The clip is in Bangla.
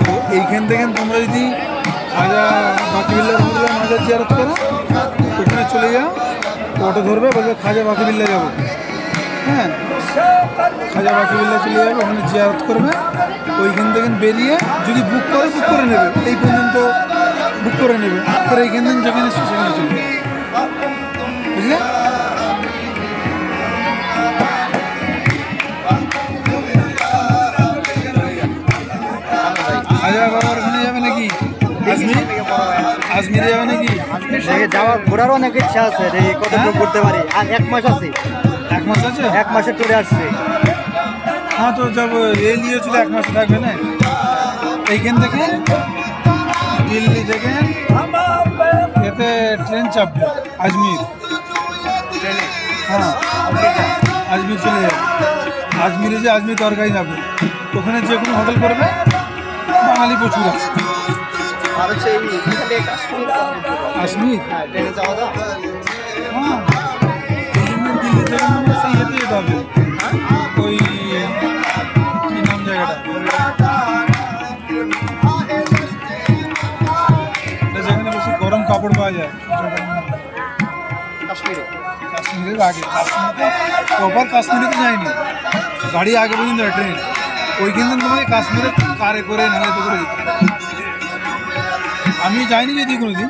তো এইখান থেকে তোমরা যদি খাজা বাকিবিল্লা রহমতুল্লাহ মাজার জিয়ারত করো, ওখানে চলে যাও, অটো ধরবে, বলবে খাজা বাকিবিল্লা যাবো। হ্যাঁ, খাজা বাকিবিল্লা চলে যাবে, ওখানে জিয়ারত করবে। ওইখান থেকে বেরিয়ে যদি বুক করে নেবে, এই পর্যন্ত বুক করে নেবে, আর এইখান থেকে যেখানে সেখানে চলবে, বুঝলে? খাজা বাবার ওখানে যাবে নাকি? আজমিরে যাবে নাকি? যাওয়ার ঘোরার অনেক ইচ্ছা আছে, দেখি কতটুকু ঘুরতে পারি। আর 1 মাস আছে, 1 মাস আছে, 1 মাসের ট্যুরে আসছে। হ্যাঁ, তো যাবো, এই নিয়ে ছিল 1 মাসে থাকবে না। এইখান থেকে দিল্লি থেকে এতে ট্রেন চাপবে আজমির। হ্যাঁ, আজমির চলে যাবে। আজমিরে যে আজমির তরকারি যাবে, ওখানে যে কোনো হোটেল করবে, বাঙালি প্রচুর আছে। আর হচ্ছে কাশ্মীর, হ্যাঁ, ট্রেনে যাওয়া দাও। হ্যাঁ, এই জন্য দিল্লি থেকে আমরা সেই হেঁটে যেতে হবে। ওই কি নাম জায়গাটা, যেখানে বেশি গরম কাপড় পাওয়া যায়, কাশ্মীরের আগে। কাশ্মীরে প্রপার কাশ্মীরে তো যায়নি, গাড়ি আগে পর্যন্ত ট্রেন, ওইখান থেকে তোমাকে কাশ্মীরে কারে করে নাহলে তো করে দিতে। আমি যাইনি যদি কোনোদিন।